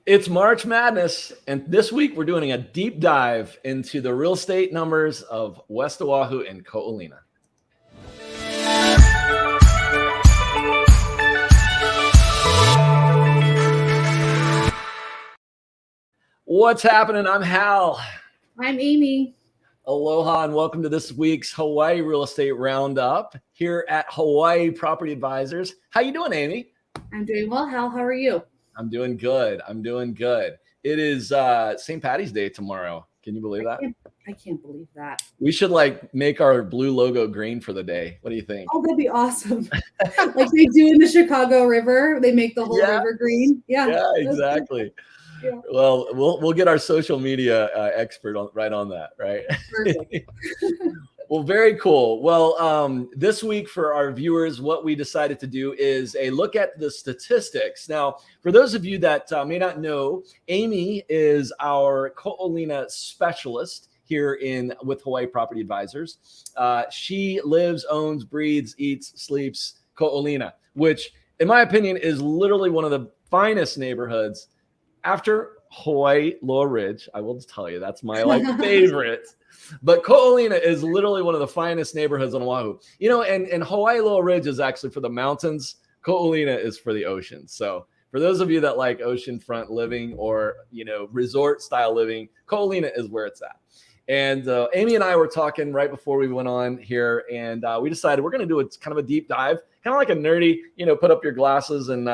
It's March Madness, and this week we're doing a deep dive into the real estate numbers of West Oahu and Ko'olina. What's happening? I'm Hal. I'm Amy. Aloha and welcome to this week's Hawaii Real Estate Roundup here at Hawaii Property Advisors. How you doing, Amy? I'm doing well, Hal. How are you? I'm doing good. It is St. Patty's Day tomorrow. Can you believe that? I can't believe that. We should make our blue logo green for the day. What do you think? Oh, that'd be awesome. Like they do in the Chicago River. They make the whole river green. Yeah, exactly. Yeah. Well, we'll get our social media expert right on that, right? Perfect. Well, very cool. Well, this week for our viewers, what we decided to do is a look at the statistics. Now, for those of you that may not know, Amy is our Ko'olina specialist here with Hawaii Property Advisors. She lives, owns, breathes, eats, sleeps Ko'olina, which in my opinion is literally one of the finest neighborhoods after Hawaii Lower Ridge. I will just tell you, that's my favorite. But Ko'olina is literally one of the finest neighborhoods on Oahu. You know, and Hawaii Lower Ridge is actually for the mountains. Ko'olina is for the ocean. So for those of you that like oceanfront living or, resort style living, Ko'olina is where it's at. And Amy and I were talking right before we went on here, and we decided we're going to do kind of a deep dive, kind of like a nerdy, put up your glasses and,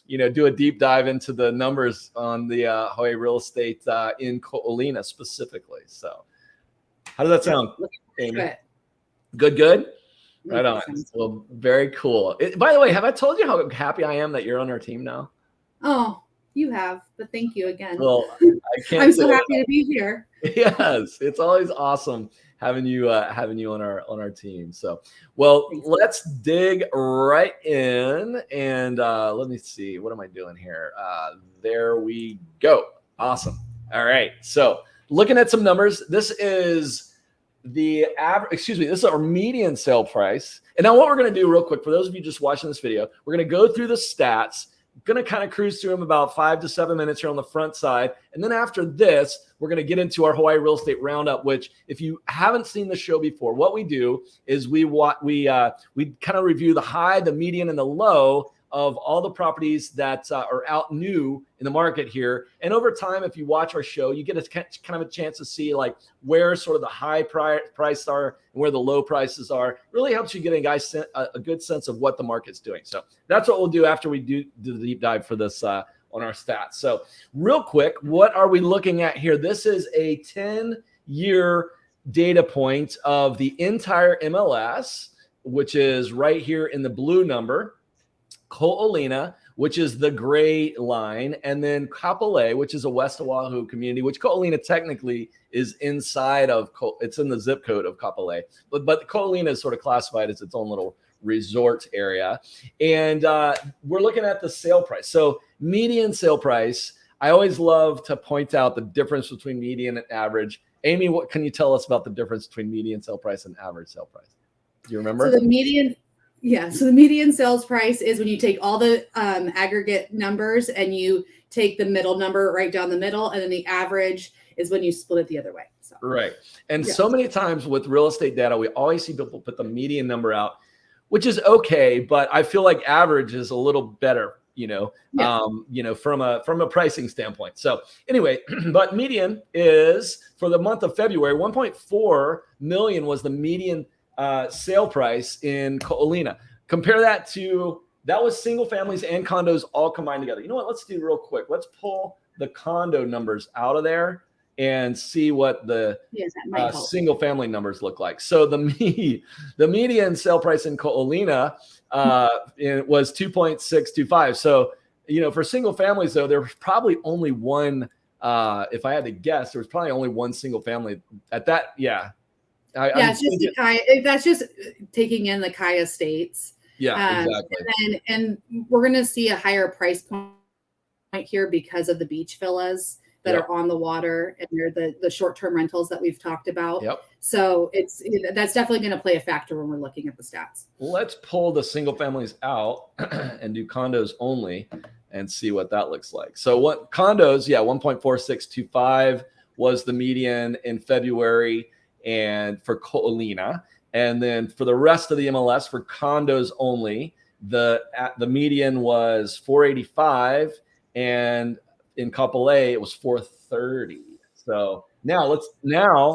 do a deep dive into the numbers on the Hawaii real estate in Ko'olina specifically. So how does that sound, Amy? Good? Right on. Well, very cool. By the way, have I told you how happy I am that you're on our team now? Oh, you have, but thank you again. Well, I can't. I'm so happy to be here. Yes, it's always awesome having you on our team. So, well, let's dig right in and let me see. What am I doing here? There we go. Awesome. All right. So, looking at some numbers, this is the average. This is our median sale price. And now, what we're going to do, real quick, for those of you just watching this video, we're going to go through the stats. Going to kind of cruise through them about 5 to 7 minutes here on the front side. And then after this, we're going to get into our Hawaii Real Estate Roundup, which if you haven't seen the show before, what we do is we kind of review the high, the median, and the low of all the properties that are out new in the market here. And over time, if you watch our show, you get a kind of a chance to see like where sort of the high price are and where the low prices are. It really helps you get a good sense of what the market's doing. So that's what we'll do after we do the deep dive for this on our stats. So real quick, what are we looking at here? This is a 10-year data point of the entire MLS, which is right here in the blue number. Ko'olina, which is the gray line, and then Kapolei, which is a West Oahu community, which Ko'olina technically is inside of, it's in the zip code of Kapolei, but Ko'olina is sort of classified as its own little resort area. And we're looking at the sale price. So median sale price, I always love to point out the difference between median and average. Amy, what can you tell us about the difference between median sale price and average sale price? Do you remember? So the median sales price is when you take all the aggregate numbers and you take the middle number right down the middle, and then the average is when you split it the other way. So. Right. And so many times with real estate data, we always see people put the median number out, which is okay, but I feel like average is a little better, from a pricing standpoint. So anyway, but median is for the month of February, 1.4 million was the median sale price in Ko'olina. Compare that was single families and condos all combined together. You know what? Let's do real quick. Let's pull the condo numbers out of there and see what the single family numbers look like. So the median sale price in Ko'olina was 2.625. So, for single families though, there was probably only one, if I had to guess, there was probably only one single family at that. Yeah. That's just taking in the Kaya states. Yeah, exactly. And we're going to see a higher price point here because of the beach villas that are on the water, and they're the short-term rentals that we've talked about. Yep. So that's definitely going to play a factor when we're looking at the stats. Let's pull the single families out and do condos only and see what that looks like. So what condos, 1.4625 was the median in February and for Ko'olina. And then for the rest of the MLS for condos only, the median was 485, and in couple A it was 430. So now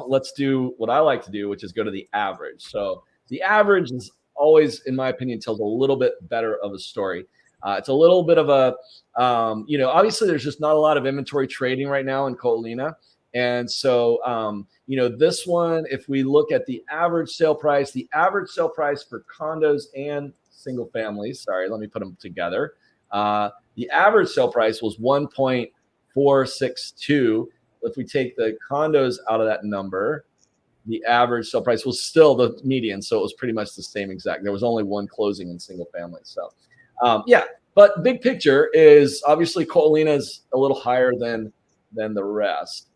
let's do what I like to do, which is go to the average. So the average is always, in my opinion, tells a little bit better of a story. It's a little bit of a, obviously there's just not a lot of inventory trading right now in Ko'olina. And so, this one, if we look at the average sale price for condos and single families, sorry, let me put them together. The average sale price was 1.462. If we take the condos out of that number, the average sale price was still the median. So it was pretty much the same exact. There was only one closing in single family. So, but big picture is obviously Ko'olina is a little higher than the rest.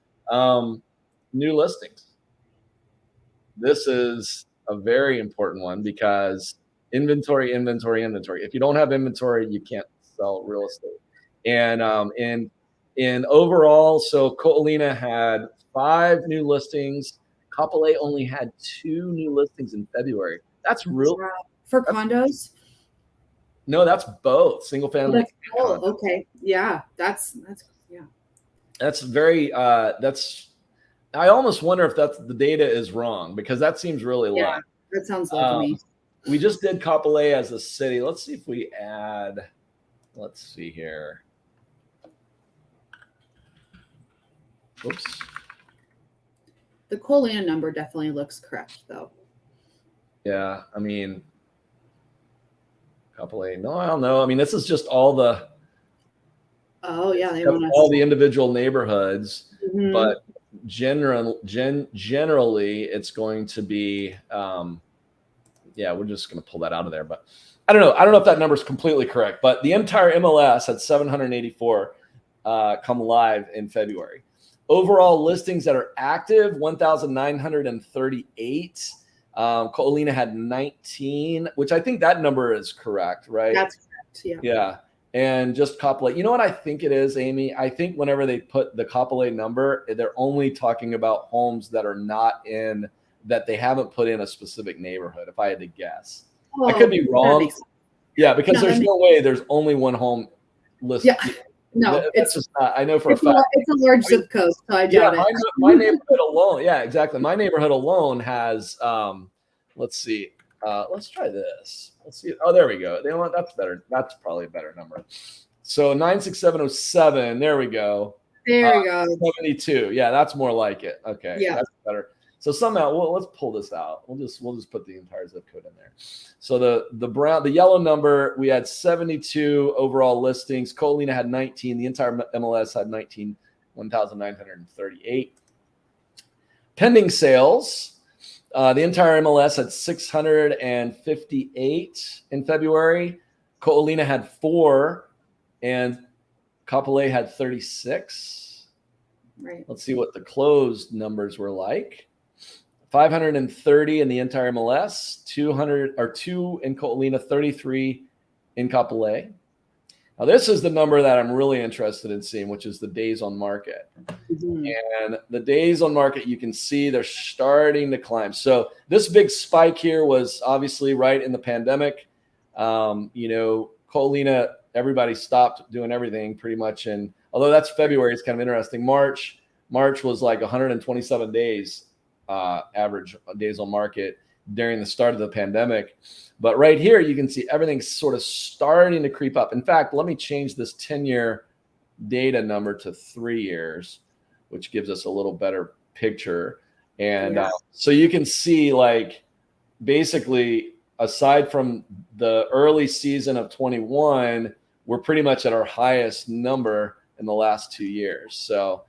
New listings. This is a very important one because inventory. If you don't have inventory, you can't sell real estate. And in overall, so Ko'olina had 5 new listings. Couple A only had 2 new listings in February. That's real for condos. No, that's both single family. Okay, yeah, that's very. I almost wonder if the data is wrong because that seems really low. That sounds low to me. We just did couple A as a city. Let's see if we add. Let's see here. Oops. The Ko'olina number definitely looks correct, though. Yeah, I mean, couple A. No, I don't know. I mean, this is just all the. Oh yeah, they want all the individual neighborhoods, but generally, it's going to be. We're just going to pull that out of there, but I don't know. I don't know if that number is completely correct, but the entire MLS had 784 come live in February. Overall listings that are active, 1,938. Ko'olina had 19, which I think that number is correct, right? That's correct, yeah. Yeah, and just couple A. You know what I think it is, Amy? I think whenever they put the couple A number, they're only talking about homes that are not in, that they haven't put in a specific neighborhood, if I had to guess. I could be wrong. Yeah, because there's no way there's only one home listed. Yeah. No, it's just not. I know for a fact. It's a large zip code, so I doubt it. My neighborhood alone. Yeah, exactly. My neighborhood alone has. Let's see. Let's try this. Let's see. Oh, there we go. You know what? That's better. That's probably a better number. So 96707. There we go. There we go. 72. Yeah, that's more like it. Okay. Yeah, that's better. So somehow, let's pull this out. We'll just put the entire zip code in there. So the yellow number, we had 72 overall listings. Ko'olina had 19. The entire MLS had 1,938. Pending sales, the entire MLS had 658 in February. Ko'olina had 4, and couple A had 36. Right. Let's see what the closed numbers were like. 530 in the entire MLS, 200 or 2 in Ko'olina, 33 in couple A. Now this is the number that I'm really interested in seeing, which is the days on market. And the days on market, you can see they're starting to climb. So this big spike here was obviously right in the pandemic. Ko'olina, everybody stopped doing everything pretty much. And although that's February, it's kind of interesting. March was like 127 days. Average days on market during the start of the pandemic. But right here, you can see everything's sort of starting to creep up. In fact, let me change this 10-year data number to 3 years, which gives us a little better picture. And so you can see, like, basically, aside from the early season of 21, we're pretty much at our highest number in the last 2 years. So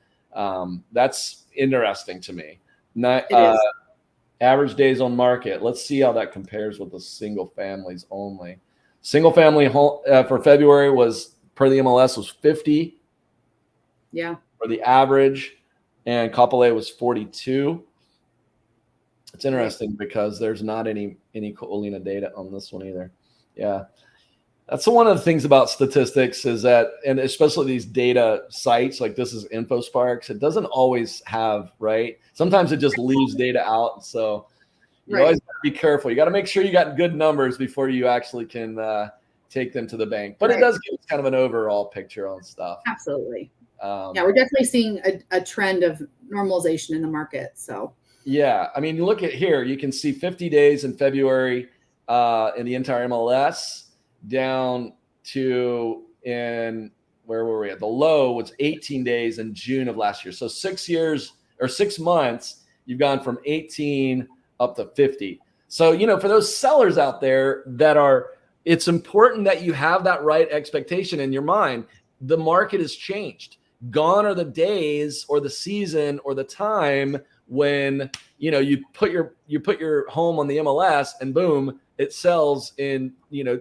that's interesting to me. Average days on market. Let's see how that compares with the single families only. Single family home for February was, per the MLS, was 50. Yeah. For the average, and couple A was 42. It's interesting because there's not any Colina data on this one either. Yeah. That's one of the things about statistics is that, and especially these data sites, like this is InfoSparks, it doesn't always have, right? Sometimes it just leaves data out. So you always got to be careful. You got to make sure you got good numbers before you actually can take them to the bank. But it does give us kind of an overall picture on stuff. Absolutely. Yeah, we're definitely seeing a trend of normalization in the market. So yeah, I mean, look at here. You can see 50 days in February in the entire MLS, down to where were we at? The low was 18 days in June of last year. So 6 years or 6 months, you've gone from 18 up to 50. So, for those sellers out there it's important that you have that right expectation in your mind. The market has changed. Gone are the days or the season or the time when, you put your home on the MLS and boom, it sells in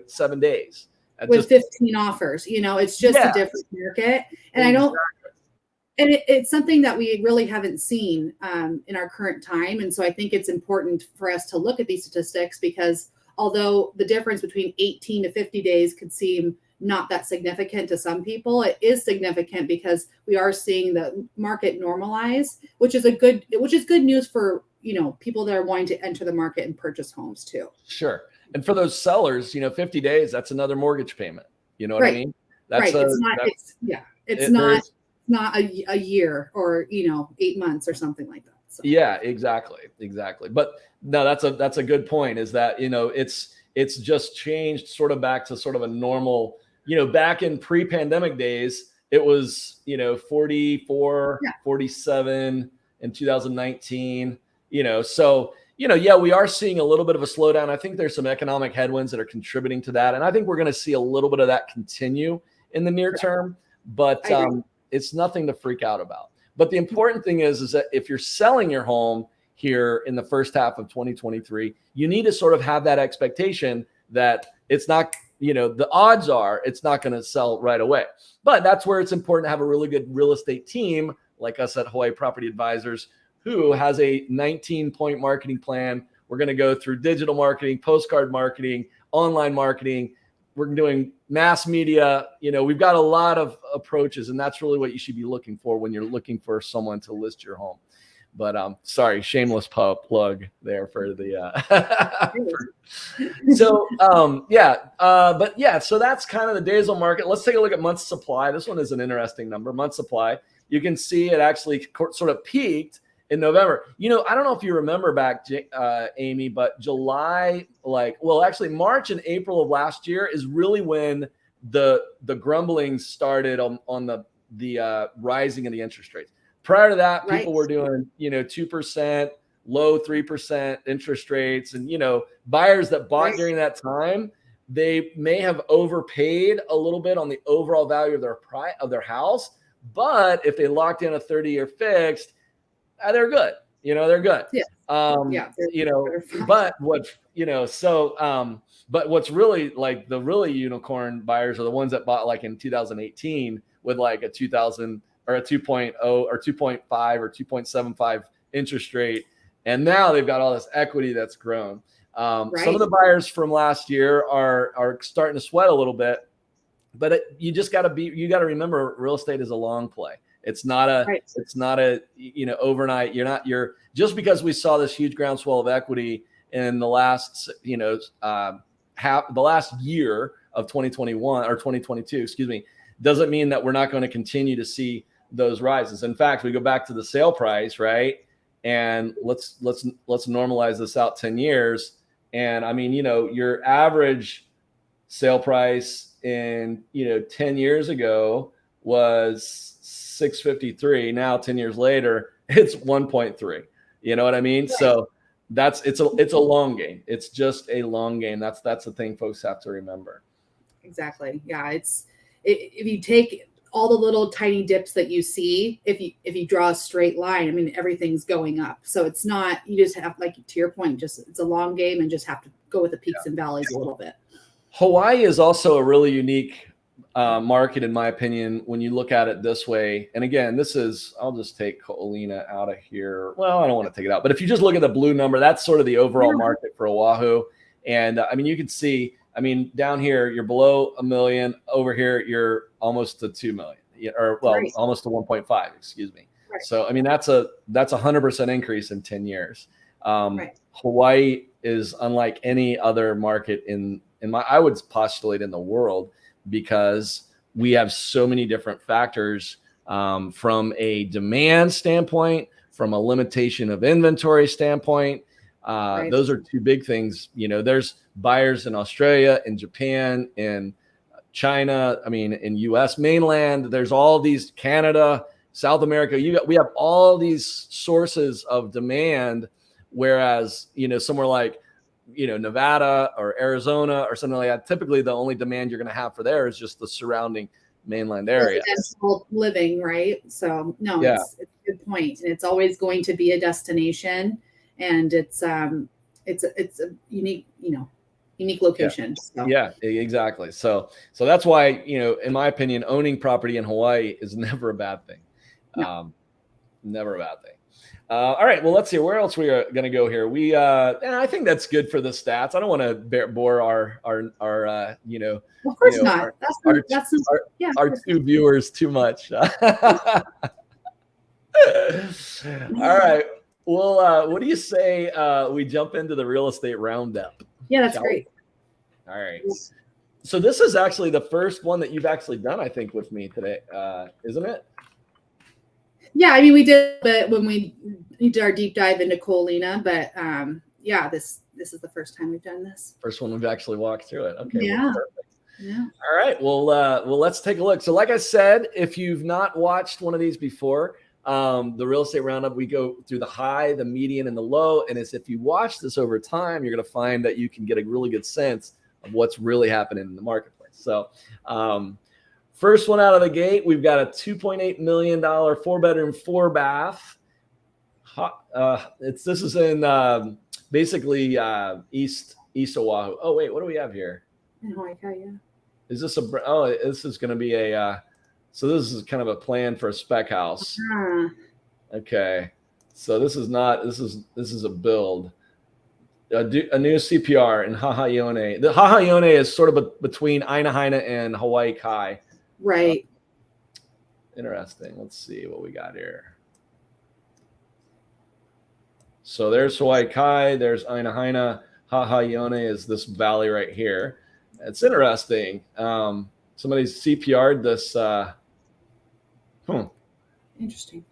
7 days with 15 offers. It's just a different market, and I don't. And it's something that we really haven't seen in our current time, and so I think it's important for us to look at these statistics because although the difference between 18 to 50 days could seem not that significant to some people, it is significant because we are seeing the market normalize, which is good news for people that are wanting to enter the market and purchase homes too. Sure. And for those sellers, 50 days, that's another mortgage payment. You know what I mean? That's it's not a year or 8 months or something like that. So. Yeah, exactly. But no, that's a good point, is that it's just changed sort of back to sort of a normal, back in pre-pandemic days, it was 44, 47 in 2019, so we are seeing a little bit of a slowdown. I think there's some economic headwinds that are contributing to that, and I think we're going to see a little bit of that continue in the near term, but it's nothing to freak out about. But the important thing is that if you're selling your home here in the first half of 2023, you need to sort of have that expectation that it's not, the odds are it's not going to sell right away. But that's where it's important to have a really good real estate team like us at Hawaii Property Advisors, who has a 19-point marketing plan. We're going to go through digital marketing, postcard marketing, online marketing. We're doing mass media. We've got a lot of approaches, and that's really what you should be looking for when you're looking for someone to list your home. But sorry, shameless plug there for the. So that's kind of the days on market. Let's take a look at months supply. This one is an interesting number. Month supply. You can see it actually sort of peaked in November. I don't know if you remember back, Amy, but July, March and April of last year is really when the grumbling started on the rising of the interest rates. Prior to that, people were doing 2%, low 3% interest rates, and buyers that bought during that time, they may have overpaid a little bit on the overall value of their house, but if they locked in a 30-year fixed, they're good. They're good. But what's really like the really unicorn buyers are the ones that bought like in 2018 with like a 2000 or a 2.0 or 2.5 or 2.75 interest rate. And now they've got all this equity that's grown. Some of the buyers from last year are starting to sweat a little bit, but you got to remember real estate is a long play. It's not a overnight. You're just because we saw this huge groundswell of equity in the last, the last year of 2021 or 2022, doesn't mean that we're not going to continue to see those rises. In fact, we go back to the sale price, right? And let's normalize this out 10 years. And I mean, your average sale price in, 10 years ago was $653. Now 10 years later, it's 1.3. You know what I mean? Right. So it's a long game. It's just a long game. That's the thing folks have to remember. Exactly. Yeah. If you take all the little tiny dips that you see, if you draw a straight line, I mean, everything's going up. So it's not, you just have, like, to your point, it's a long game and just have to go with the peaks and valleys a little bit. Hawaii is also a really unique market, in my opinion, when you look at it this way. And again, I'll just take Ko'olina out of here. Well, I don't want to take it out, but if you just look at the blue number, that's sort of the overall market for Oahu. And I mean, you can see, I mean, down here, you're below $1 million. Over here, you're almost to 2 million, or well, almost to 1.5, excuse me. Right. So, I mean, that's a 100% increase in 10 years. Hawaii is unlike any other market I would postulate in the world, because we have so many different factors, from a demand standpoint, from a limitation of inventory standpoint. Those are two big things. You know, there's buyers in Australia, in Japan, in China, I mean, in US mainland, there's all these, Canada, South America, we have all these sources of demand. Whereas, you know, somewhere like, you know, Nevada or Arizona or something like that, typically the only demand you're going to have for there is just the surrounding mainland area. Residential living, right? So no, it's a good point. And it's always going to be a destination, and it's a unique, unique location. Yeah. So. Yeah, exactly. So that's why, you know, in my opinion, owning property in Hawaii is never a bad thing. No. Never a bad thing. All right. Well, let's see where else we are going to go here. And I think that's good for the stats. I don't want to bore our you know, of course not. Our two viewers too much. All right. Well, what do you say we jump into the real estate roundup? Yeah, that's great. All right. So this is actually the first one that you've actually done, I think, with me today, isn't it? Yeah, I mean, we did, but when we did our deep dive into Ko'olina, but yeah, this is the first time we've done this. First one we've actually walked through it. Okay. Yeah. Well, perfect. Yeah. All right. Well, let's take a look. So, like I said, if you've not watched one of these before, the real estate roundup, we go through the high, the median, and the low. And if you watch this over time, you're going to find that you can get a really good sense of what's really happening in the marketplace. So, first one out of the gate, we've got a $2.8 million 4-bedroom, 4-bath. This is in basically East Oahu. Oh wait, what do we have here? In Hawaii, yeah. Is this this is going to be a. So this is kind of a plan for a spec house. Okay, so this is not. This is a build. A new CPR in Hahaione. The Hahaione is sort of between Ainahaina and Hawaii Kai. Right. Interesting. Let's see what we got here. So there's Hawaii Kai. There's Ainahaina. Hahaione is this valley right here. It's interesting. Somebody's CPR'd this. Interesting.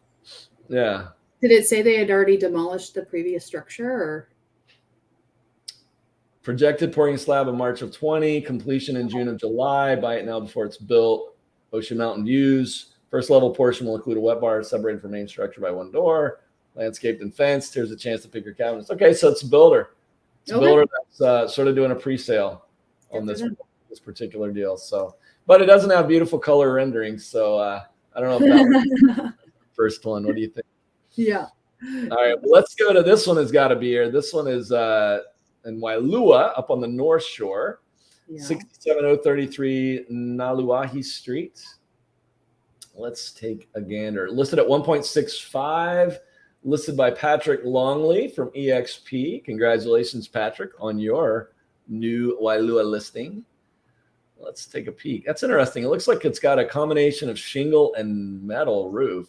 Yeah. Did it say they had already demolished the previous structure, or? Projected pouring slab in March of 20, completion in June of July. Buy it now before it's built. Ocean Mountain views. First level portion will include a wet bar separated from main structure by one door. Landscaped and fenced. Here's a chance to pick your cabinets. Okay, so it's a builder. It's a builder that's sort of doing a pre-sale on this particular deal. So, but it doesn't have beautiful color renderings. So I don't know if that was the first one. What do you think? Yeah. All right, well, let's go to this one. Has got to be here. This one is in Wailua, up on the North Shore, 67033 Naluahi Street. Let's take a gander. Listed at 1.65, listed by Patrick Longley from EXP. Congratulations, Patrick, on your new Wailua listing. Let's take a peek. That's interesting. It looks like it's got a combination of shingle and metal roof.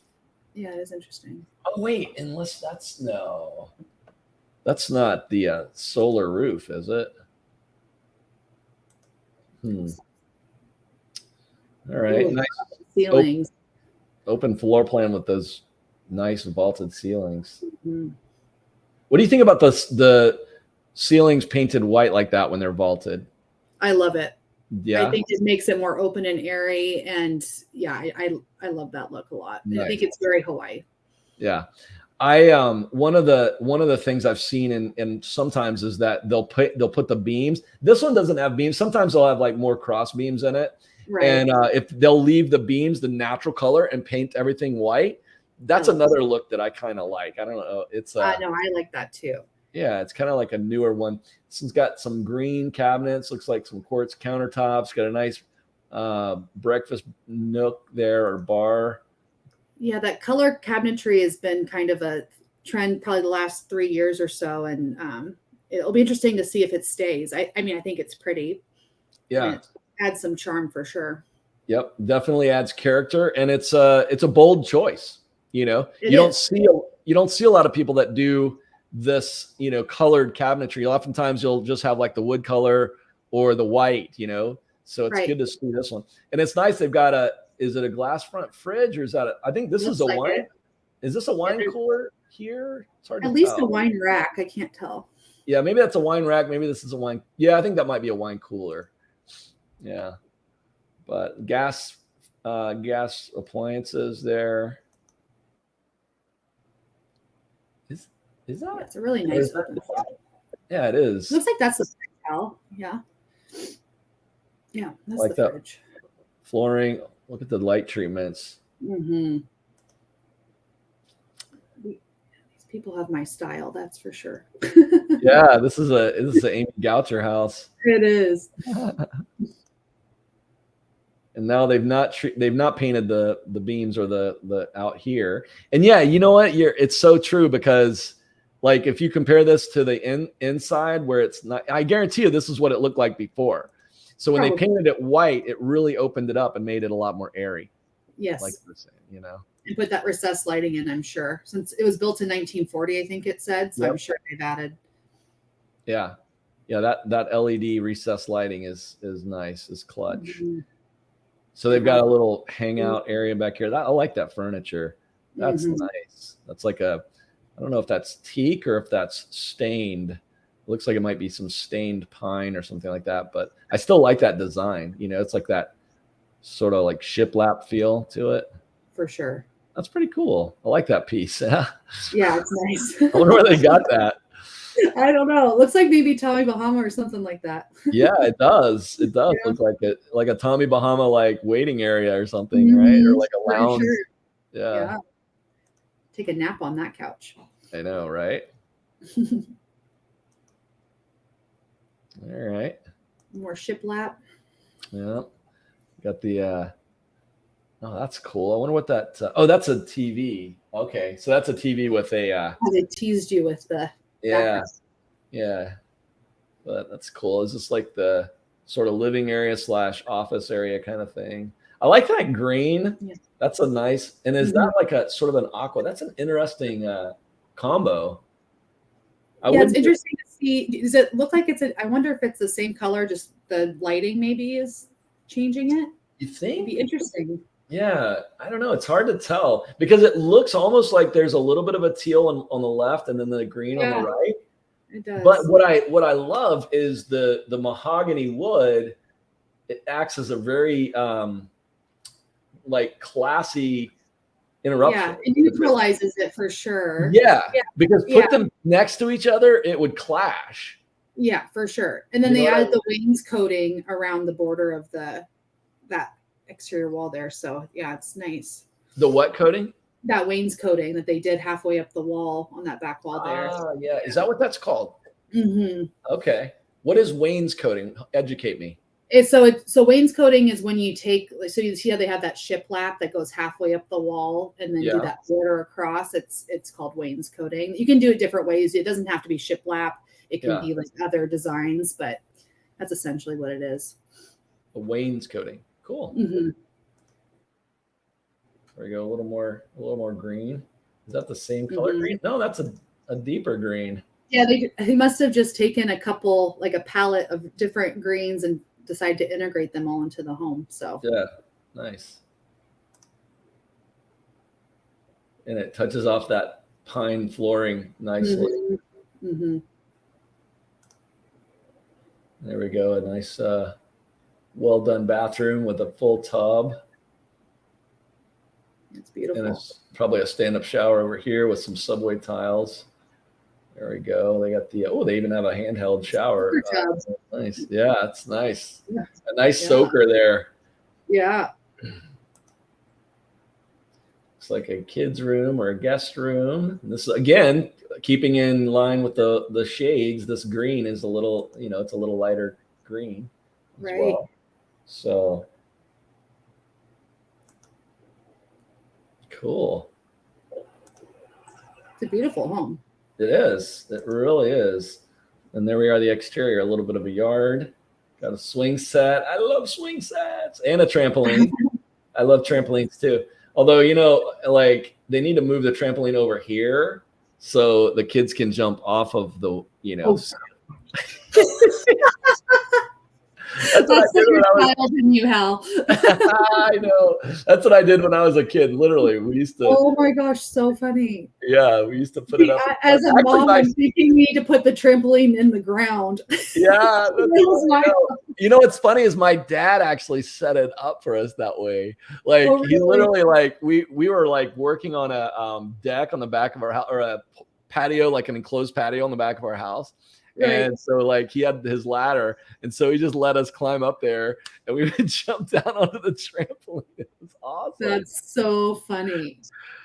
Yeah, it is interesting. Oh, wait, unless that's not the solar roof, is it? All right. Ooh, nice ceilings. Open floor plan with those nice vaulted ceilings. Mm-hmm. What do you think about the ceilings painted white like that when they're vaulted? I love it. Yeah. I think it makes it more open and airy. And yeah, I love that look a lot. Nice. I think it's very Hawaii. Yeah. One of the things I've seen and sometimes is that they'll put the beams. This one doesn't have beams. Sometimes they'll have like more cross beams in it. Right. And if they'll leave the beams the natural color and paint everything white, that's another look that I kind of like. I don't know. It's no, I like that too. Yeah, it's kind of like a newer one. This one's got some green cabinets, looks like some quartz countertops, got a nice breakfast nook there or bar. Yeah, that color cabinetry has been kind of a trend probably the last 3 years or so, and it'll be interesting to see if it stays. I mean, I think it's pretty. Yeah, and it adds some charm for sure. Yep, definitely adds character, and it's a bold choice. You know, It you don't is. see a lot of people that do this, colored cabinetry. Oftentimes you'll just have like the wood color or the white, So it's Right. good to see this one. And it's nice. They've got is it a glass front fridge or is that I think this is a Looks like wine. it. Is this a wine cooler here? It's hard to At least tell. a wine rack. I can't tell. Yeah, maybe that's a wine rack. Maybe this is a wine. Yeah, I think that might be a wine cooler. Yeah. But gas appliances there. Is that? Yeah, it's a really nice looking. Yeah, it is. Looks like that's the fridge. Yeah. Yeah, that's like the that fridge. Flooring. Look at the light treatments. Mm-hmm. These people have my style, that's for sure. Yeah, this is an Amy Goucher house. It is. And now they've not painted the beams or the out here. And yeah, you know what? It's so true because like if you compare this to the inside where it's not, I guarantee you this is what it looked like before. So when they painted it white, it really opened it up and made it a lot more airy. Yes. Like you're saying, And put that recessed lighting in, I'm sure. Since it was built in 1940, I think it said. So Yep. I'm sure they've added. Yeah. Yeah, that LED recessed lighting is nice, is clutch. Mm-hmm. So they've got a little hangout area back here. I like that furniture. That's nice. That's like I don't know if that's teak or if that's stained. It looks like it might be some stained pine or something like that. But I still like that design. It's like that sort of like shiplap feel to it. For sure. That's pretty cool. I like that piece. Yeah, it's nice. I wonder where they got that. I don't know. It looks like maybe Tommy Bahama or something like that. Yeah, it does. It does look like a Tommy Bahama like waiting area or something, right? Or like a lounge. Sure. Yeah. Take a nap on that couch. I know, right? All right. More shiplap. Yeah. Got the oh, that's cool. I wonder what that that's a TV. Okay. So that's a TV with a they teased you with the yeah. Yeah. But that's cool. Is this like the sort of living area / office area kind of thing? I like that green. Yeah. That's a nice. And is that like a sort of an aqua? That's an interesting combo. It's interesting to see. Does it look like I wonder if it's the same color, just the lighting maybe is changing it? You think? It'd be interesting. Yeah, I don't know. It's hard to tell because it looks almost like there's a little bit of a teal on the left and then the green on the right. It does. But what I love is the mahogany wood. It acts as a very like classy interruption. Yeah, it neutralizes it for sure. Yeah, because put them next to each other, it would clash. Yeah, for sure. And then they added the wainscoting around the border of that exterior wall there. So yeah, it's nice. The what coating? That wainscoting that they did halfway up the wall on that back wall there. Yeah. Is that what that's called? Mm-hmm. Okay. What is wainscoting? Educate me. So wainscoting is when you take, so you see how they have that shiplap that goes halfway up the wall and then do that border across. It's called wainscoting. You can do it different ways. It doesn't have to be shiplap. It can be like other designs, but that's essentially what it is. A wainscoting. Cool. Mm-hmm. There we go. A little more green. Is that the same color green? No, that's a deeper green. Yeah, they must have just taken a couple, like a palette of different greens and decide to integrate them all into the home. So yeah, nice. And it touches off that pine flooring nicely. Mm-hmm. There we go. A nice, well done bathroom with a full tub. It's beautiful. And it's probably a stand-up shower over here with some subway tiles. There we go. They got they even have a handheld shower. Nice. Yeah, it's nice. Yeah. A nice soaker there. Yeah. It's like a kid's room or a guest room. And this, again, keeping in line with the shades, this green is a little, it's a little lighter green as well. So Cool. It's a beautiful home. It is. It really is. And there we are, the exterior, a little bit of a yard. Got a swing set. I love swing sets. And a trampoline. I love trampolines too. Although, like they need to move the trampoline over here so the kids can jump off of the, That's what your child in you, Hal. I know. That's what I did when I was a kid. Literally, we used to. Oh my gosh, so funny. Yeah, we used to put it up. As a mom, I'm thinking me to put the trampoline in the ground. Yeah. What's funny is my dad actually set it up for us that way. Like he literally, like we were like working on a deck on the back of our house, or a patio, like an enclosed patio on the back of our house. Right. And so like he had his ladder, and so he just let us climb up there, and we would jump down onto the trampoline. It was awesome. That's so funny.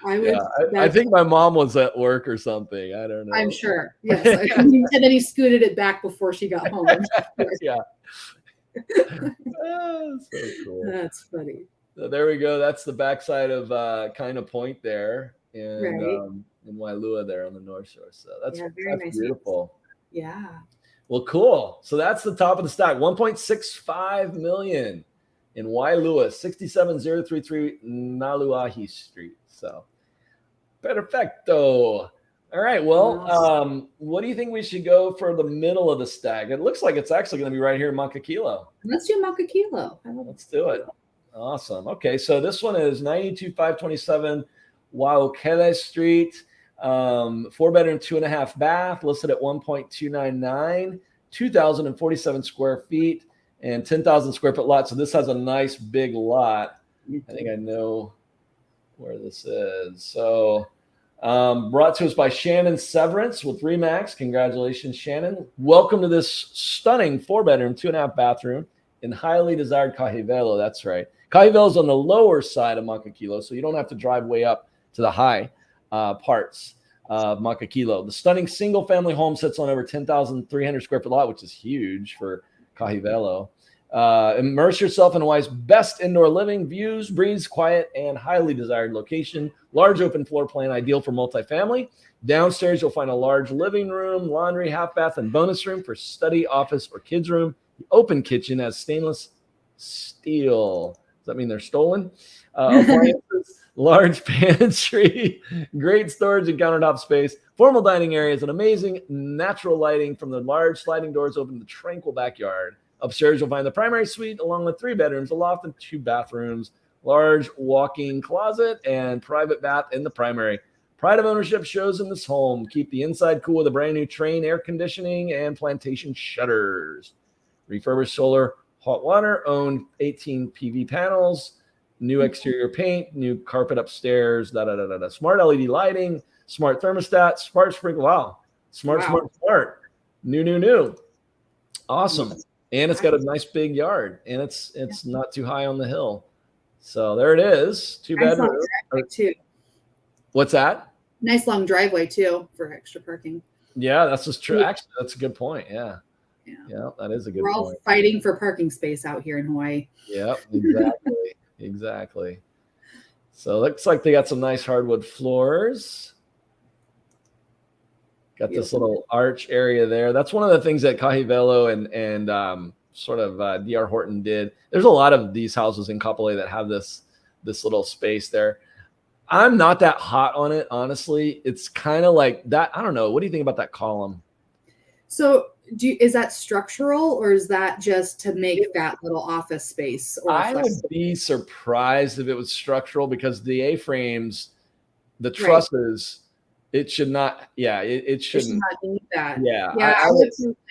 I think my mom was at work or something. I don't know. I'm sure. Yes. And then he scooted it back before she got home. Yeah. Oh, so cool. That's funny. So there we go. That's the backside of Kind of Point there, and in Wailua there on the North Shore. So that's nice. Beautiful. Yeah. Well, cool. So that's the top of the stack. 1.65 million in Wailua, 67033 Naluahi Street. So perfecto. All right. Well, what do you think we should go for the middle of the stack? It looks like it's actually going to be right here in Makakilo. Let's do Makakilo. Let's do it. Awesome. Okay. So this one is 92527 Waokele Street. 4-bedroom, 2.5 bath, listed at 1.299, 2,047 square feet, and 10,000 square foot lot. So this has a nice big lot. I think I know where this is. So brought to us by Shannon Severance with Remax. Congratulations, Shannon. Welcome to this stunning 4-bedroom, 2.5 bathroom in highly desired Kahivelo. That's right. Kahivelo is on the lower side of Makakilo, so you don't have to drive way up to the high parts of Makakilo. The stunning single-family home sits on over 10,300 square foot lot, which is huge for Kahivelo. Immerse yourself in Hawaii's best indoor living, views, breeze, quiet, and highly desired location. Large open floor plan, ideal for multifamily. Downstairs, you'll find a large living room, laundry, half bath, and bonus room for study, office, or kids' room. The open kitchen has stainless steel. Does that mean they're stolen? Appliances, large pantry, great storage and countertop space, formal dining areas, and amazing natural lighting from the large sliding doors open to the tranquil backyard. Upstairs, you'll find the primary suite along with 3 bedrooms, a loft, and 2 bathrooms, large walk-in closet, and private bath in the primary. Pride of ownership shows in this home. Keep the inside cool with a brand new Train air conditioning and plantation shutters. Refurbished solar, hot water, owned 18 PV panels, new exterior paint, new carpet upstairs, smart LED lighting, smart thermostat, smart sprinkler. Wow. Smart. New. Awesome. And it's got a nice big yard, and it's not too high on the hill. So there it is. 2 bedrooms. What's that? Nice long driveway too for extra parking. Yeah, that's just true. Actually, that's a good point. Yeah, that is a good point. We're all fighting for parking space out here in Hawaii. Yep, exactly. Exactly. So it looks like they got some nice hardwood floors. Got this little arch area there. That's one of the things that Kahivelo and sort of D.R. Horton did. There's a lot of these houses in Kapolei that have this little space there. I'm not that hot on it, honestly. It's kind of like that. I don't know. What do you think about that column? So is that structural, or is that just to make that little office space? I would be surprised if it was structural, because the A-frames, the trusses, it should not. Yeah, it shouldn't. It should not need that. Yeah, I would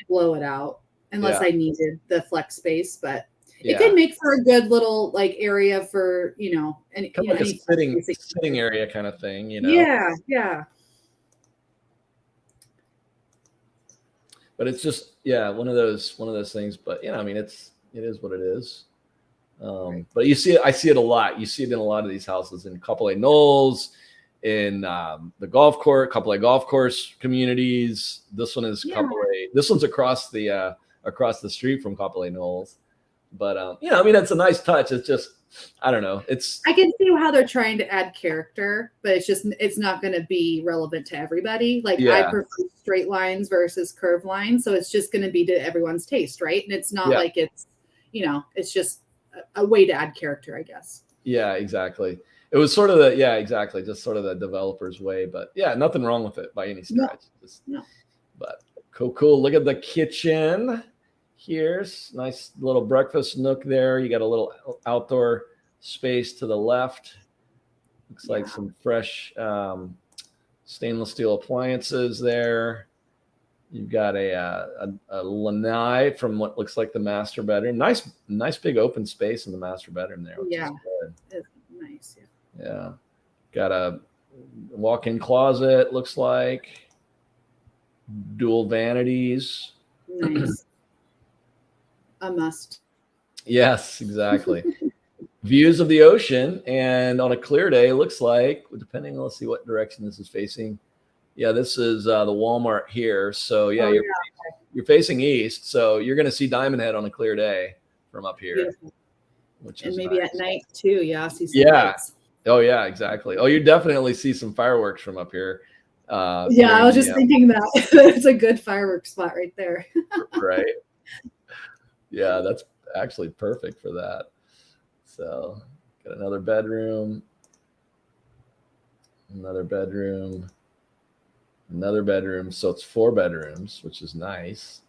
blow it out unless I needed the flex space, but it could make for a good little like area for and kind of like a sitting area kind of thing. Yeah. But it's just one of those things. But it is what it is. But you see it. I see it a lot. You see it in a lot of these houses in Kapolei Knolls, in the golf court, Kapolei golf course communities. This one is Kapolei. This one's across the street from Kapolei Knolls. But you know, I mean, it's a nice touch. It's just, I don't know. I can see how they're trying to add character, but it's not going to be relevant to everybody. Like I prefer straight lines versus curved lines. So it's just going to be to everyone's taste. Right. And it's not like it's, you know, it's just a way to add character, I guess. Yeah, exactly. It was sort of exactly. Just sort of the developer's way, but yeah, nothing wrong with it by any stretch. No. But cool. Look at the kitchen. Here's nice little breakfast nook there. You got a little outdoor space to the left. Looks like some fresh stainless steel appliances there. You've got a lanai from what looks like the master bedroom. Nice big open space in the master bedroom there. Which is good. It's nice. Yeah. Got a walk-in closet, looks like. Dual vanities. Nice. A must. Yes, exactly. Views of the ocean, and on a clear day, looks like, depending, let's see what direction this is facing. Yeah, this is the Walmart here. So you're facing east, so you're going to see Diamond Head on a clear day from up here. Beautiful. And maybe nice. At night too. Yeah, see some lights. Oh yeah, exactly. Oh, you definitely see some fireworks from up here. I was just thinking that it's a good fireworks spot right there. Right. Yeah, that's actually perfect for that. So got another bedroom, another bedroom. So it's 4 bedrooms, which is nice.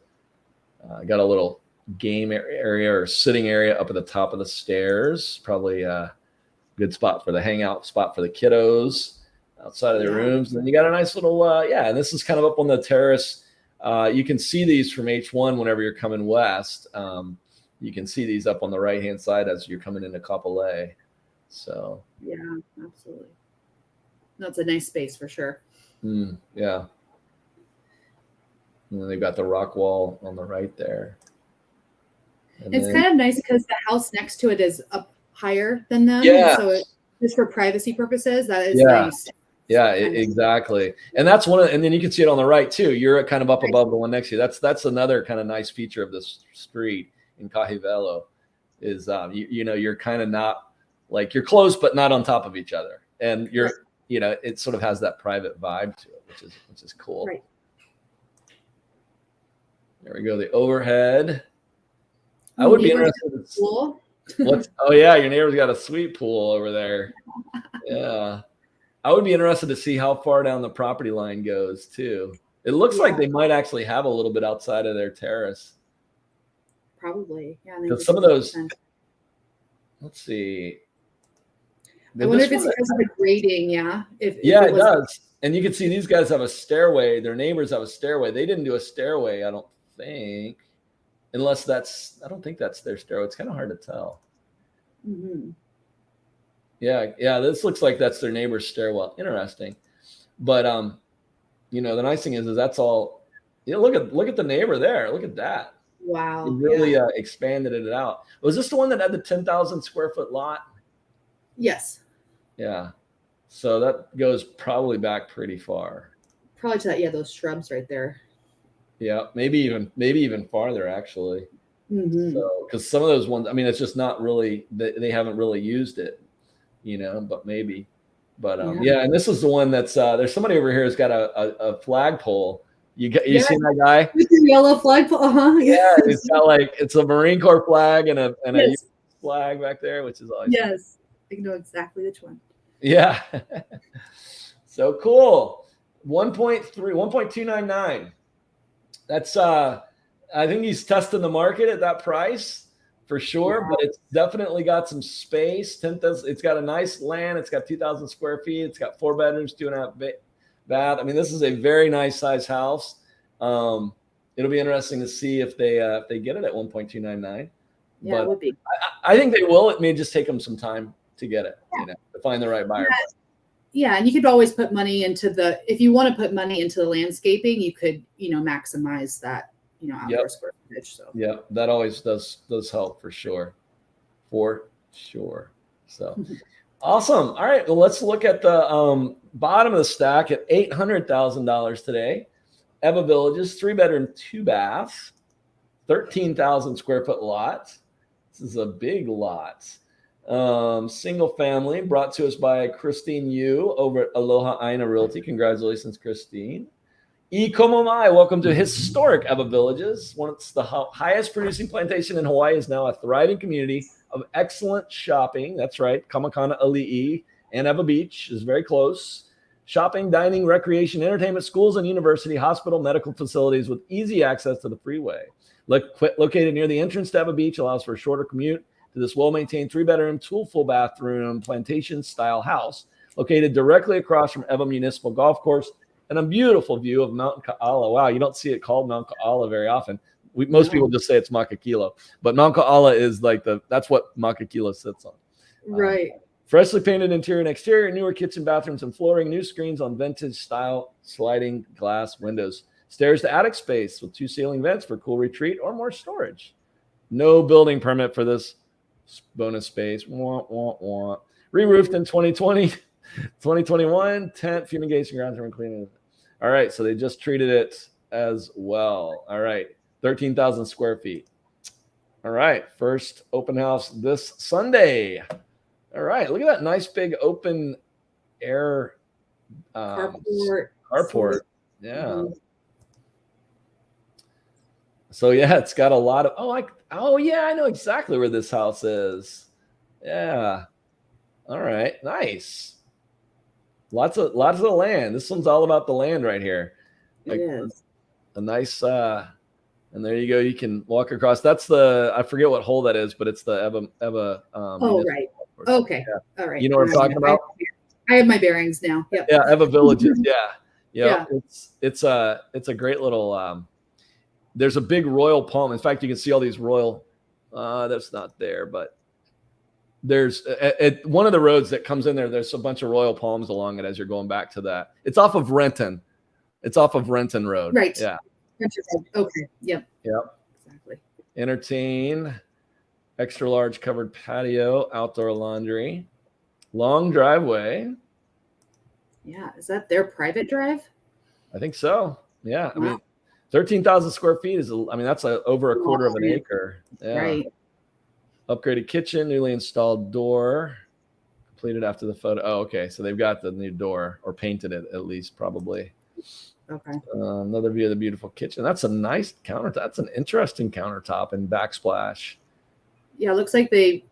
Got a little game area or sitting area up at the top of the stairs. Probably a good spot for the hangout spot for the kiddos outside of their rooms. And then you got a nice little, and this is kind of up on the terrace. You can see these from H1 whenever you're coming west. You can see these up on the right-hand side as you're coming into Kapolei. So yeah, absolutely. That's a nice space for sure. Yeah. And then they've got the rock wall on the right there. And it's kind of nice because the house next to it is up higher than them. Yeah. So just for privacy purposes, that is nice. Yeah, exactly. And that's and then you can see it on the right too. You're kind of up above the one next to you. That's another kind of nice feature of this street in Kahivelo is, you're kind of not like you're close, but not on top of each other. And it sort of has that private vibe to it, which is cool. Right. There we go. The overhead. I would be interested in pool. Oh yeah, your neighbor's got a sweet pool over there. Yeah. I would be interested to see how far down the property line goes too. It looks like they might actually have a little bit outside of their terrace. Probably. Yeah. Because some of those, let's see. I wonder if it's because of the grading, If it does. And you can see these guys have a stairway. Their neighbors have a stairway. They didn't do a stairway, I don't think. Unless I don't think that's their stairway. It's kind of hard to tell. Mm-hmm. Yeah, this looks like that's their neighbor's stairwell. Interesting. But the nice thing is that's all. Look at the neighbor there. Look at that. Wow. It really expanded it out. Was this the one that had the 10,000 square foot lot? Yes. Yeah. So that goes probably back pretty far. Probably to that, those shrubs right there. Yeah, maybe even farther actually. Mm-hmm. So because some of those ones, I mean, it's just not really they haven't really used it, but maybe. But and this is the one that's there's somebody over here who's got a flagpole. You seen that guy with the yellow flagpole? Yeah, it's got it's a Marine Corps flag and a US flag back there, which is always yes. I know exactly which one. Yeah. So cool. 1.299. That's I think he's testing the market at that price for sure, but it's definitely got some space. It's got a nice land. It's got 2,000 square feet. It's got 4 bedrooms, 2.5 bath. I mean, this is a very nice size house. It'll be interesting to see if they get it at 1.299. Yeah, it would be. I think they will. It may just take them some time to get it, to find the right buyer. Yeah, and you could always put money if you want to put money into the landscaping, you could, maximize that, outdoor square footage. So yeah, that always does help for sure. So awesome. All right, well, let's look at the bottom of the stack at $800,000 today. Eva Villages, 3 bedroom, 2 bath, 13,000 square foot lot. This is a big lot. Single family brought to us by Christine Yu over at Aloha Aina Realty. Congratulations, Christine. Komomai, welcome to historic Ewa Villages. Once the highest producing plantation in Hawaii is now a thriving community of excellent shopping. That's right. Kamakana Ali'i and Ewa Beach is very close. Shopping, dining, recreation, entertainment, schools and university, hospital, medical facilities with easy access to the freeway. Located near the entrance to Ewa Beach, allows for a shorter commute to this well-maintained 3-bedroom, full bathroom, plantation-style house located directly across from Ewa Municipal Golf Course and a beautiful view of Mount Ka'ala. Wow, you don't see it called Mount Ka'ala very often. Most people just say it's Makakilo, but Mount Ka'ala is like that's what Makakilo sits on. Right. Freshly painted interior and exterior, newer kitchen, bathrooms, and flooring, new screens on vintage-style sliding glass windows. Stairs to attic space with 2 ceiling vents for cool retreat or more storage. No building permit for this bonus space. Re-roofed in 2020, 2021, tent, fumigation, grounds room cleaning. All right, so they just treated it as well. All right, 13,000 square feet. All right, first open house this Sunday. All right, look at that nice big open air carport. Yeah. Mm-hmm. So yeah, it's got a lot of I know exactly where this house is. Yeah. All right, nice. Lots of the land. This one's all about the land right here. Like, it is a nice and there you go. You can walk across. That's I forget what hole that is, but it's the Ewa. Right. Okay. Yeah. All right. You know what I'm talking about? I have my bearings now. Yep. Yeah, Ewa Villages. Yeah. It's a great little. There's a big royal palm. In fact, you can see all these royal. That's not there, but there's at one of the roads that comes in there. There's a bunch of royal palms along it as you're going back to that. It's off of Renton. It's off of Renton Road. Right. Yeah. Okay. Yep. Exactly. Entertain. Extra large covered patio, outdoor laundry, long driveway. Yeah. Is that their private drive? I think so. Yeah. Wow. I mean, 13,000 square feet that's over a quarter of an acre. Yeah. Right. Upgraded kitchen, newly installed door, completed after the photo. Oh, okay. So they've got the new door or painted it at least, probably. Okay. Another view of the beautiful kitchen. That's a nice countertop. That's an interesting countertop and backsplash. Yeah, it looks like they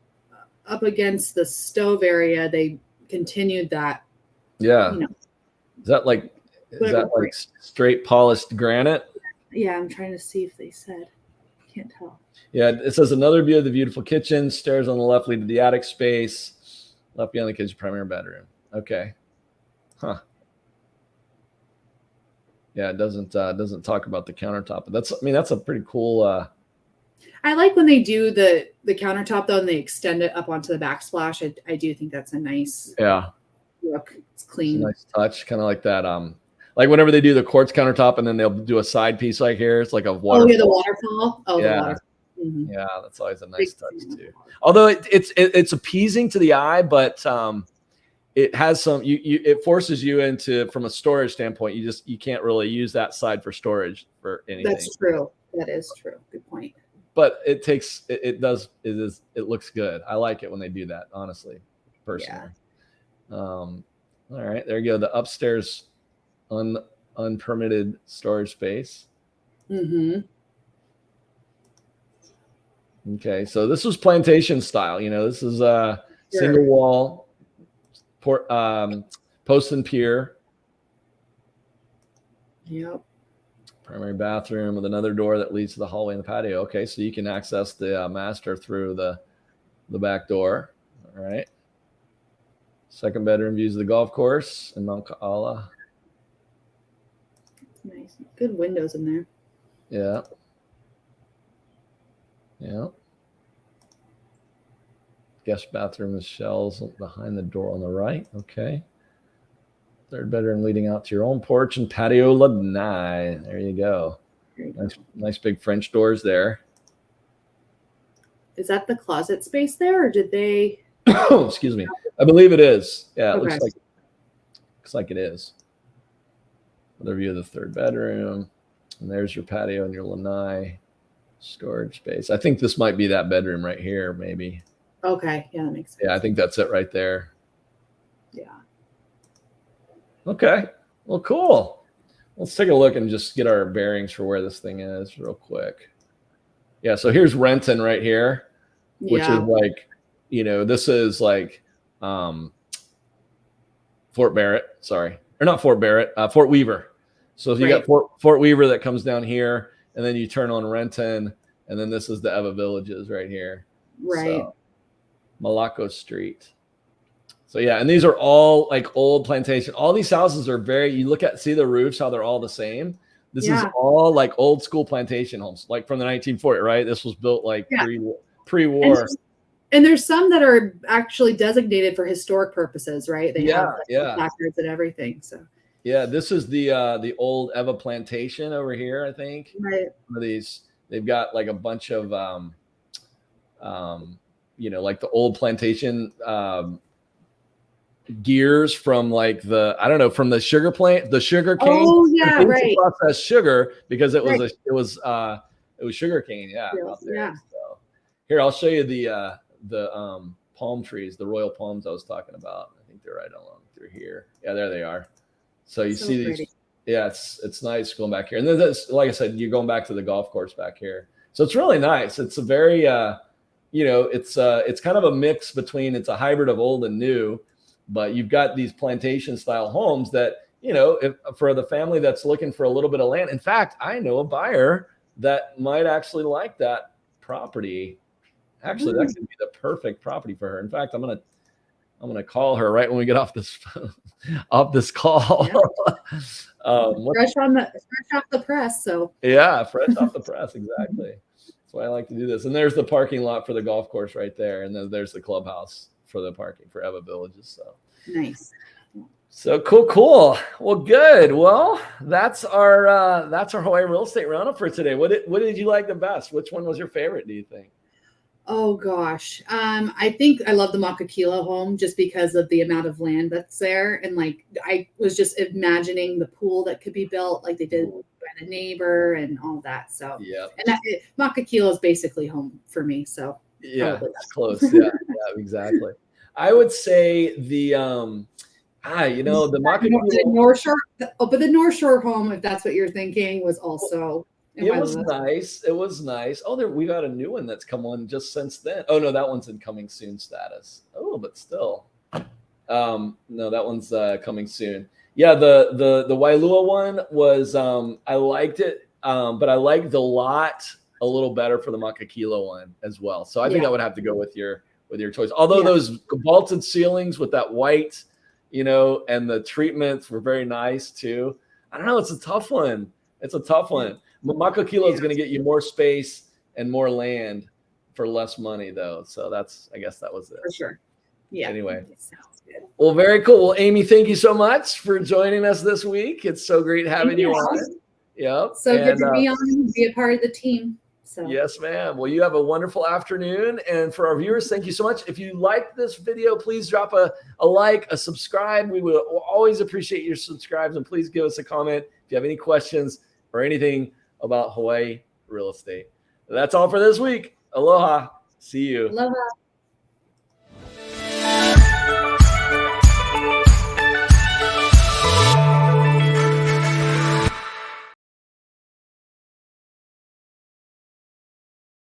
up against the stove area. They continued that. Yeah. Is that like straight polished granite? Yeah, I'm trying to see if they said. Can't tell. Yeah, it says another view of the beautiful kitchen. Stairs on the left lead to the attic space. Left beyond the kitchen primary bedroom. Okay. Huh. Yeah, it doesn't talk about the countertop, but that's a pretty cool. I like when they do the countertop though, and they extend it up onto the backsplash. I do think that's a nice look. It's clean. It's a nice touch, kind of like that. Like whenever they do the quartz countertop, and then they'll do a side piece like here. It's like a waterfall. Oh yeah, the waterfall. Oh, yeah. The waterfall. Mm-hmm. Yeah, that's always a nice touch too. Although it's appeasing to the eye, but it has some. It forces you into, from a storage standpoint. You can't really use that side for storage for anything. That's true. That is true. Good point. But it looks good. I like it when they do that, honestly, personally. Yeah. All right, there you go. The upstairs unpermitted storage space. Mm-hmm. Okay, so this was plantation style. This is a single wall, post and pier. Yep. Primary bathroom with another door that leads to the hallway and the patio. Okay, so you can access the master through the back door. All right. Second bedroom views of the golf course in Mount Ka'ala. Nice. Good windows in there. Yeah. Yeah. Guest bathroom with shelves behind the door on the right. Okay. Third bedroom leading out to your own porch and patio lanai. There you go. Nice big French doors there. Is that the closet space there, or did they? Oh, excuse me. I believe it is. Yeah, it okay. looks like it is. Another view of the third bedroom. And there's your patio and your lanai. Storage space. I think this might be that bedroom right here, maybe. Okay. Yeah, that makes sense. Yeah, I think that's it right there. Yeah. Okay. Well, cool. Let's take a look and just get our bearings for where this thing is real quick. Yeah, so here's Renton right here, which is like, this is like Fort Barrett, sorry. Or not Fort Barrett, Fort Weaver. So if you got Fort Weaver that comes down here, and then you turn on Renton, and then this is the Eva Villages right here. Right. So, Malaco Street. So yeah, and these are all like old plantation. All these houses are see the roofs, how they're all the same. This is all like old school plantation homes, like from the 1940s, right? This was built like pre-war. And there's some that are actually designated for historic purposes, right? They have placards and everything. So yeah, this is the old Eva plantation over here, I think. Right. One of these, they've got like a bunch of like the old plantation gears from like from the sugar plant, the sugar cane. Oh yeah, right. Process sugar because it was sugar cane. Yeah. Out there. Yeah. So here, I'll show you the palm trees, the royal palms I was talking about. I think they're right along through here. Yeah, there they are. So you see these. Yeah, it's nice going back here. And then that's, like I said, you're going back to the golf course back here. So it's really nice. It's a very it's kind of a mix between, it's a hybrid of old and new, but you've got these plantation style homes that, if, for the family that's looking for a little bit of land. In fact, I know a buyer that might actually like that property. Actually, that could be the perfect property for her. In fact, I'm gonna call her right when we get off this call. Yeah. Fresh off the press. So yeah, fresh off the press, exactly. That's why I like to do this. And there's the parking lot for the golf course right there, and then there's the clubhouse for the parking for Eva Villages. So nice. So cool. Well, good. Well, that's our Hawaii real estate roundup for today. What did you like the best? Which one was your favorite, do you think? Oh gosh. I think I love the Makakilo home just because of the amount of land that's there. And like, I was just imagining the pool that could be built like they did by the neighbor and all that. So, yeah. And Makakilo is basically home for me. So yeah, it's close. Yeah, exactly. I would say the Makakilo. The North Shore, but the North Shore home, if that's what you're thinking, was also. It was nice. It was nice. Oh, we got a new one that's come on just since then. Oh no, that one's in coming soon status. Oh, but still, no, that one's coming soon. Yeah, the Wailua one was I liked it, but I liked the lot a little better for the Makakilo one as well. So I think I would have to go with your choice. Although those vaulted ceilings with that white, and the treatments were very nice too. I don't know. It's a tough one. Makakilo is going to get you more space and more land for less money, though. So I guess that was it. For sure. Yeah. Anyway. Sounds good. Well, very cool. Well, Amy, thank you so much for joining us this week. It's so great having you on. Yep. So good to be on and be a part of the team. So. Yes, ma'am. Well, you have a wonderful afternoon. And for our viewers, thank you so much. If you liked this video, please drop a like, a subscribe. We will always appreciate your subscribes. And please give us a comment if you have any questions or anything about Hawaii real estate. That's all for this week. Aloha. See you. Aloha.